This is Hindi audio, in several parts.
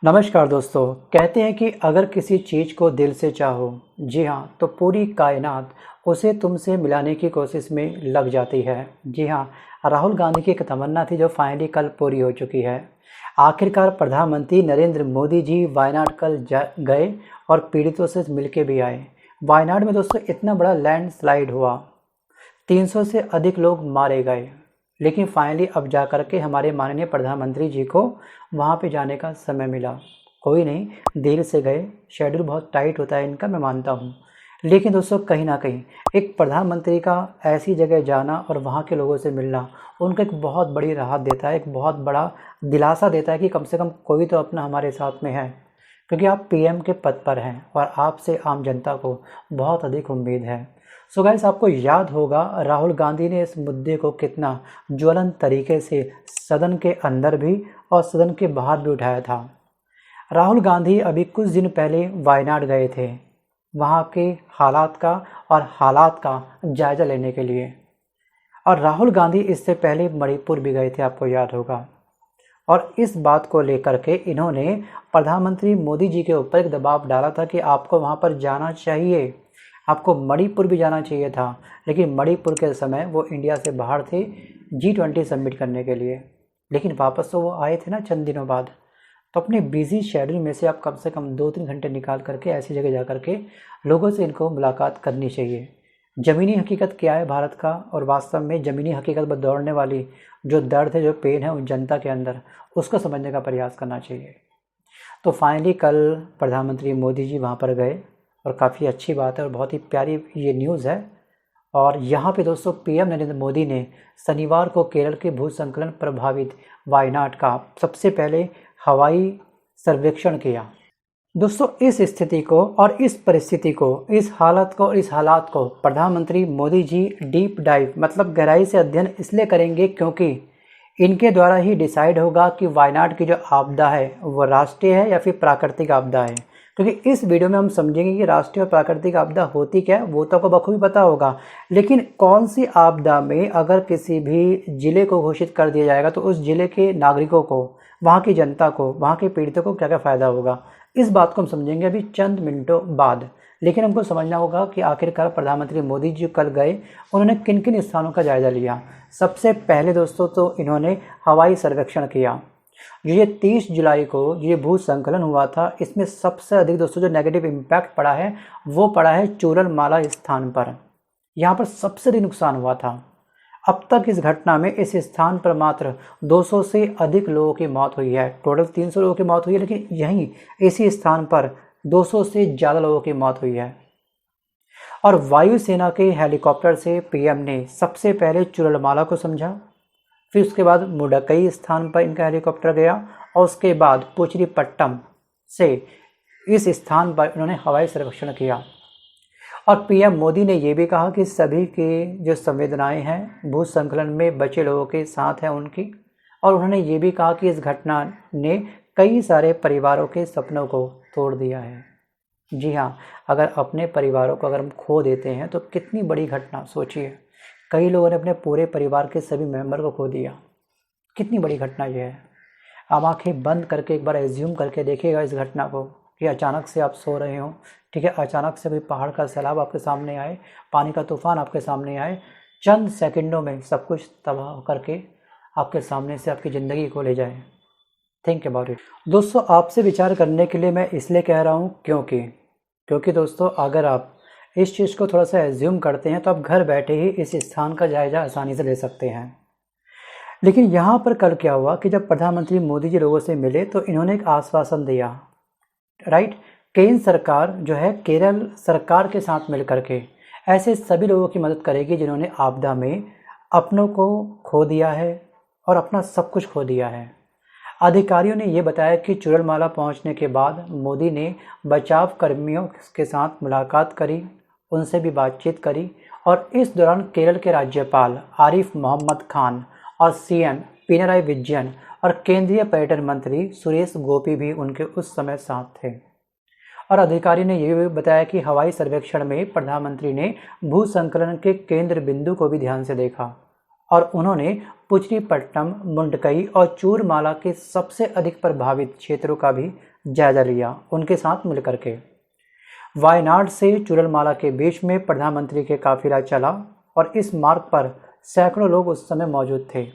नमस्कार दोस्तों। कहते हैं कि अगर किसी चीज़ को दिल से चाहो, जी हाँ, तो पूरी कायनात उसे तुमसे मिलाने की कोशिश में लग जाती है। जी हाँ, राहुल गांधी की एक तमन्ना थी जो फाइनली कल पूरी हो चुकी है। आखिरकार प्रधानमंत्री नरेंद्र मोदी जी वायनाड कल गए और पीड़ितों से मिलके भी आए। वायनाड में दोस्तों इतना बड़ा लैंडस्लाइड हुआ, 300 से अधिक लोग मारे गए, लेकिन फाइनली अब जा कर के हमारे माननीय प्रधानमंत्री जी को वहाँ पे जाने का समय मिला। कोई नहीं, देर से गए, शेड्यूल बहुत टाइट होता है इनका, मैं मानता हूँ, लेकिन दोस्तों कहीं ना कहीं एक प्रधानमंत्री का ऐसी जगह जाना और वहाँ के लोगों से मिलना उनको एक बहुत बड़ी राहत देता है, एक बहुत बड़ा दिलासा देता है कि कम से कम कोई तो अपना हमारे साथ में है, क्योंकि आप पीएम के पद पर हैं और आपसे आम जनता को बहुत अधिक उम्मीद है। सो गाइस, आपको याद होगा राहुल गांधी ने इस मुद्दे को कितना ज्वलंत तरीके से सदन के अंदर भी और सदन के बाहर भी उठाया था। राहुल गांधी अभी कुछ दिन पहले वायनाड गए थे वहाँ के हालात का जायज़ा लेने के लिए, और राहुल गांधी इससे पहले मणिपुर भी गए थे, आपको याद होगा। और इस बात को लेकर के इन्होंने प्रधानमंत्री मोदी जी के ऊपर एक दबाव डाला था कि आपको वहाँ पर जाना चाहिए, आपको मणिपुर भी जाना चाहिए था, लेकिन मणिपुर के समय वो इंडिया से बाहर थे G20 सबमिट करने के लिए। लेकिन वापस तो वो आए थे ना चंद दिनों बाद। तो अपने बिजी शेड्यूल में से आप कम से कम 2-3 घंटे निकाल करके ऐसी जगह जा करके लोगों से इनको मुलाकात करनी चाहिए। ज़मीनी हकीकत क्या है भारत का, और वास्तव में ज़मीनी हकीकत पर दौड़ने वाली जो दर्द है, जो पेन है उन जनता के अंदर, उसको समझने का प्रयास करना चाहिए। तो फाइनली कल प्रधानमंत्री मोदी जी वहाँ पर गए और काफ़ी अच्छी बात है और बहुत ही प्यारी ये न्यूज़ है। और यहाँ पे दोस्तों पीएम नरेंद्र मोदी ने शनिवार को केरल के भूस्खलन प्रभावित वायनाड का सबसे पहले हवाई सर्वेक्षण किया। दोस्तों इस स्थिति को और इस परिस्थिति को, इस हालात को प्रधानमंत्री मोदी जी डीप डाइव मतलब गहराई से अध्ययन इसलिए करेंगे क्योंकि इनके द्वारा ही डिसाइड होगा कि वायनाड की जो आपदा है वो राष्ट्रीय है या फिर प्राकृतिक आपदा है। क्योंकि इस वीडियो में हम समझेंगे कि राष्ट्रीय और प्राकृतिक आपदा होती क्या है, वो तो आपको बखूबी पता होगा, लेकिन कौन सी आपदा में अगर किसी भी ज़िले को घोषित कर दिया जाएगा तो उस ज़िले के नागरिकों को, वहाँ की जनता को, वहाँ के पीड़ितों को क्या क्या फ़ायदा होगा, इस बात को हम समझेंगे अभी चंद मिनटों बाद। लेकिन हमको समझना होगा कि आखिरकार प्रधानमंत्री मोदी जी कल गए, उन्होंने किन किन स्थानों का जायज़ा लिया। सबसे पहले दोस्तों तो इन्होंने हवाई सर्वेक्षण किया। ये 30 जुलाई को ये भूस्खलन हुआ था, इसमें सबसे अधिक दोस्तों जो नेगेटिव इम्पैक्ट पड़ा है वो पड़ा है चूरलमाला स्थान पर। यहाँ पर सबसे अधिक नुकसान हुआ था। अब तक इस घटना में इस स्थान पर मात्र 200 से अधिक लोगों की मौत हुई है। टोटल 300 लोगों की मौत हुई है, लेकिन यहीं इसी स्थान पर 200 से ज़्यादा लोगों की मौत हुई है। और वायुसेना के हेलीकॉप्टर से पीएम ने सबसे पहले चूरलमाला को समझा, फिर उसके बाद मुडकई स्थान पर इनका हेलीकॉप्टर गया और उसके बाद पुचरीपट्टम से इस स्थान पर उन्होंने हवाई सर्वेक्षण किया। और पीएम मोदी ने ये भी कहा कि सभी की जो संवेदनाएं हैं भूस्खलन में बचे लोगों के साथ हैं उनकी, और उन्होंने ये भी कहा कि इस घटना ने कई सारे परिवारों के सपनों को तोड़ दिया है। जी हाँ, अगर अपने परिवारों को अगर हम खो देते हैं तो कितनी बड़ी घटना, सोचिए, कई लोगों ने अपने पूरे परिवार के सभी मेंबर को खो दिया, कितनी बड़ी घटना यह है। आप आंखें बंद करके एक बार एज्यूम करके देखिएगा इस घटना को कि अचानक से आप सो रहे हो, ठीक है, अचानक से भी पहाड़ का सैलाब आपके सामने आए, पानी का तूफान आपके सामने आए, चंद सेकंडों में सब कुछ तबाह करके आपके सामने से आपकी ज़िंदगी को ले जाए। Think about it. दोस्तों आपसे विचार करने के लिए मैं इसलिए कह रहा हूँ क्योंकि दोस्तों अगर आप इस चीज़ को थोड़ा सा एज्यूम करते हैं तो आप घर बैठे ही इस स्थान का जायज़ा आसानी से ले सकते हैं। लेकिन यहाँ पर कल क्या हुआ कि जब प्रधानमंत्री मोदी जी लोगों से मिले तो इन्होंने एक आश्वासन दिया, राइट। केंद्र सरकार जो है केरल सरकार के साथ मिलकर के ऐसे सभी लोगों की मदद करेगी जिन्होंने आपदा में अपनों को खो दिया है और अपना सब कुछ खो दिया है। अधिकारियों ने ये बताया कि चूरलमाला पहुंचने के बाद मोदी ने बचाव कर्मियों के साथ मुलाकात करी, उनसे भी बातचीत करी, और इस दौरान केरल के राज्यपाल आरिफ मोहम्मद खान और सीएम पिनराई विजयन और केंद्रीय पर्यटन मंत्री सुरेश गोपी भी उनके उस समय साथ थे। और अधिकारी ने यह भी बताया कि हवाई सर्वेक्षण में प्रधानमंत्री ने भूस्खलन के केंद्र बिंदु को भी ध्यान से देखा और उन्होंने पुचरीपट्टम, मुंडकई और चूरमाला के सबसे अधिक प्रभावित क्षेत्रों का भी जायजा लिया उनके साथ मिलकर के। वायनाड से चूरलमाला के बीच में प्रधानमंत्री के काफिला चला और इस मार्ग पर सैकड़ों लोग उस समय मौजूद थे।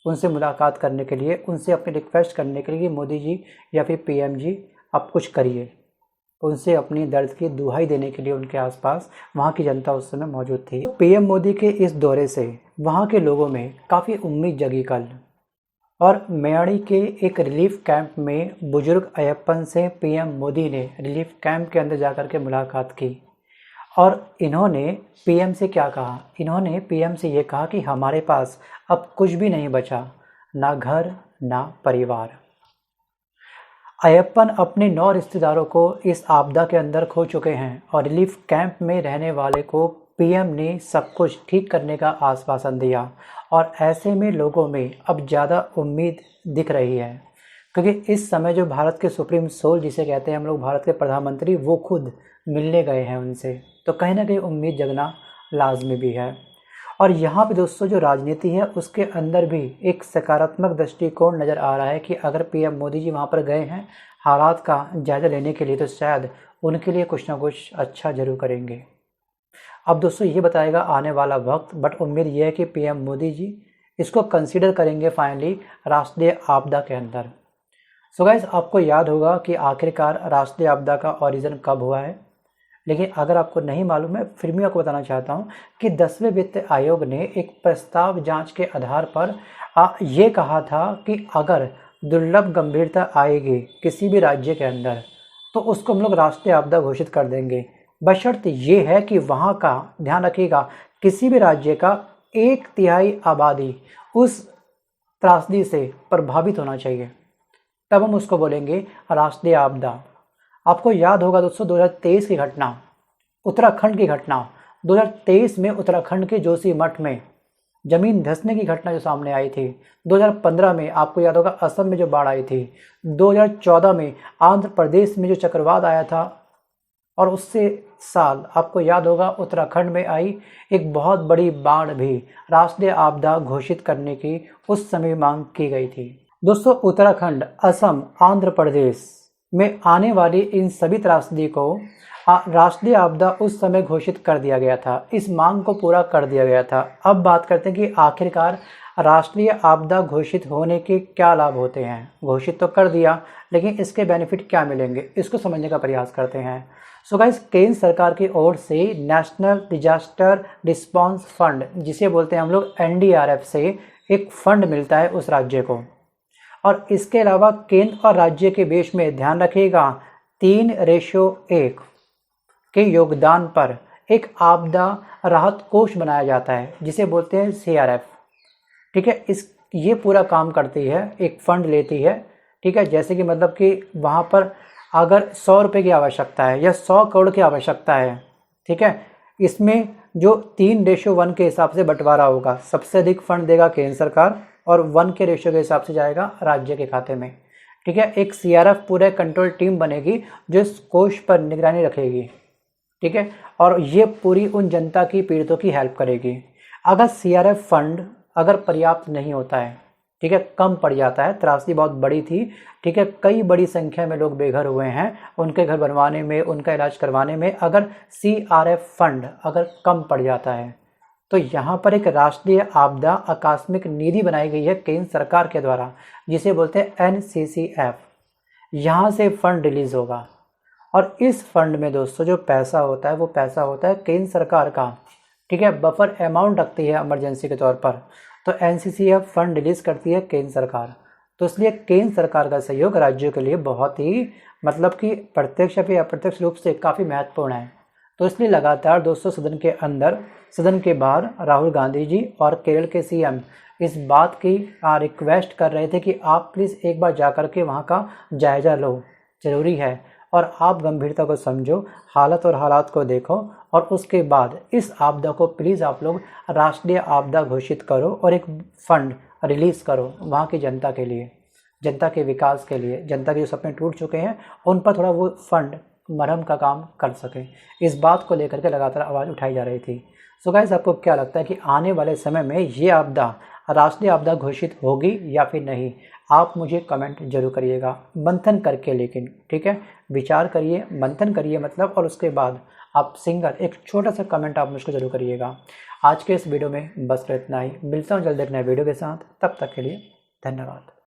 उनसे मुलाकात करने के लिए, उनसे अपनी रिक्वेस्ट करने के लिए मोदी जी या फिर पीएम जी आप कुछ करिए, उनसे अपनी दर्द की दुहाई देने के लिए उनके आसपास वहाँ की जनता उस समय मौजूद थी। पीएम मोदी के इस दौरे से वहाँ के लोगों में काफ़ी उम्मीद जगी कल, और मेवाड़ी के एक रिलीफ कैंप में बुजुर्ग अयप्पन से पीएम मोदी ने रिलीफ कैंप के अंदर जाकर के मुलाकात की और इन्होंने पीएम से क्या कहा? इन्होंने पीएम से ये कहा कि हमारे पास अब कुछ भी नहीं बचा, ना घर ना परिवार। अयप्पन अपने 9 रिश्तेदारों को इस आपदा के अंदर खो चुके हैं और रिलीफ कैंप में रहने वाले को पीएम ने सब कुछ ठीक करने का आश्वासन दिया, और ऐसे में लोगों में अब ज़्यादा उम्मीद दिख रही है, क्योंकि इस समय जो भारत के सुप्रीम सोल जिसे कहते हैं हम लोग, भारत के प्रधानमंत्री, वो खुद मिलने गए हैं उनसे, तो कहीं ना कहीं उम्मीद जगना लाजमी भी है। और यहाँ पे दोस्तों जो राजनीति है उसके अंदर भी एक सकारात्मक दृष्टिकोण नज़र आ रहा है कि अगर पीएम मोदी जी वहाँ पर गए हैं हालात का जायज़ा लेने के लिए, तो शायद उनके लिए कुछ ना कुछ अच्छा जरूर करेंगे। अब दोस्तों ये बताएगा आने वाला वक्त, बट उम्मीद ये है कि पीएम मोदी जी इसको कंसीडर करेंगे फाइनली राष्ट्रीय आपदा के अंदर। सो गाइस, आपको याद होगा कि आखिरकार राष्ट्रीय आपदा का ओरिजिन कब हुआ है, लेकिन अगर आपको नहीं मालूम है फिर भी आपको बताना चाहता हूं कि 10वें वित्त आयोग ने एक प्रस्ताव जांच के आधार पर ये कहा था कि अगर दुर्लभ गंभीरता आएगी किसी भी राज्य के अंदर तो उसको हम लोग राष्ट्रीय आपदा घोषित कर देंगे, बशर्ते ये है कि वहाँ का, ध्यान रखिएगा, किसी भी राज्य का 1/3 आबादी उस त्रासदी से प्रभावित होना चाहिए, तब हम उसको बोलेंगे राष्ट्रीय आपदा। आपको याद होगा दोस्तों 2023 की घटना, उत्तराखंड की घटना, 2023 में उत्तराखंड के जोशीमठ में जमीन धंसने की घटना जो सामने आई थी, 2015 में आपको याद होगा असम में जो बाढ़ आई थी, 2014 में आंध्र प्रदेश में जो चक्रवात आया था, और उससे साल आपको याद होगा उत्तराखंड में आई एक बहुत बड़ी बाढ़ भी राष्ट्रीय आपदा घोषित करने की उस समय मांग की गई थी। दोस्तों उत्तराखंड, असम, आंध्र प्रदेश में आने वाली इन सभी त्रासदी को राष्ट्रीय आपदा उस समय घोषित कर दिया गया था, इस मांग को पूरा कर दिया गया था। अब बात करते हैं कि आखिरकार राष्ट्रीय आपदा घोषित होने के क्या लाभ होते हैं। घोषित तो कर दिया, लेकिन इसके बेनिफिट क्या मिलेंगे, इसको समझने का प्रयास करते हैं। सो गाइस, केंद्र सरकार की ओर से नेशनल डिजास्टर रिस्पांस फंड, जिसे बोलते हैं हम लोग एनडीआरएफ, से एक फंड मिलता है उस राज्य को, और इसके अलावा केंद्र और राज्य के बीच में, ध्यान रखिएगा, 3:1 के योगदान पर एक आपदा राहत कोष बनाया जाता है जिसे बोलते हैं सीआरएफ। ठीक है, ये पूरा काम करती है, एक फंड लेती है। ठीक है, जैसे कि मतलब कि वहाँ पर अगर 100 रुपये की आवश्यकता है या 100 करोड़ की आवश्यकता है, ठीक है, इसमें जो 3:1 के हिसाब से बंटवारा होगा, सबसे अधिक फंड देगा केंद्र सरकार और 1 के रेशियो के हिसाब से जाएगा राज्य के खाते में। ठीक है, एक सीआरएफ पूरे कंट्रोल टीम बनेगी जो इस कोष पर निगरानी रखेगी। ठीक है, और ये पूरी उन जनता की पीड़ितों की हेल्प करेगी। अगर सीआरएफ फंड अगर पर्याप्त नहीं होता है, ठीक है, कम पड़ जाता है, त्रासदी बहुत बड़ी थी, ठीक है, कई बड़ी संख्या में लोग बेघर हुए हैं, उनके घर बनवाने में, उनका इलाज करवाने में अगर सीआरएफ फंड अगर कम पड़ जाता है, तो यहाँ पर एक राष्ट्रीय आपदा आकस्मिक निधि बनाई गई है केंद्र सरकार के द्वारा, जिसे बोलते हैं एनसीसीएफ। यहाँ से फंड रिलीज होगा, और इस फंड में दोस्तों जो पैसा होता है वो पैसा होता है केंद्र सरकार का। ठीक है, बफर अमाउंट रखती है इमरजेंसी के तौर पर, तो एनसीसीएफ फंड रिलीज करती है केंद्र सरकार। तो इसलिए केंद्र सरकार का सहयोग राज्यों के लिए बहुत ही, मतलब कि प्रत्यक्ष या अप्रत्यक्ष रूप से काफ़ी महत्वपूर्ण है। तो इसलिए लगातार दोस्तों सदन के अंदर, सदन के बाहर राहुल गांधी जी और केरल के सीएम इस बात की रिक्वेस्ट कर रहे थे कि आप प्लीज़ एक बार जाकर के वहाँ का जायज़ा लो, ज़रूरी है, और आप गंभीरता को समझो, हालत और हालात को देखो, और उसके बाद इस आपदा को प्लीज़ आप लोग राष्ट्रीय आपदा घोषित करो और एक फ़ंड रिलीज़ करो वहाँ की जनता के लिए, जनता के विकास के लिए, जनता के जो सपने टूट चुके हैं उन पर थोड़ा वो फंड मरहम का काम कर सके। इस बात को लेकर के लगातार आवाज़ उठाई जा रही थी। सो गाइस, आपको क्या लगता है कि आने वाले समय में ये आपदा राष्ट्रीय आपदा घोषित होगी या फिर नहीं, आप मुझे कमेंट जरूर करिएगा, मंथन करके लेकिन, ठीक है। विचार करिए, मंथन करिए मतलब, और उसके बाद आप सिंगल एक छोटा सा कमेंट आप मुझको जरूर करिएगा। आज के इस वीडियो में बस इतना ही, मिलता हूँ जल्द एक नए वीडियो के साथ, तब तक के लिए धन्यवाद।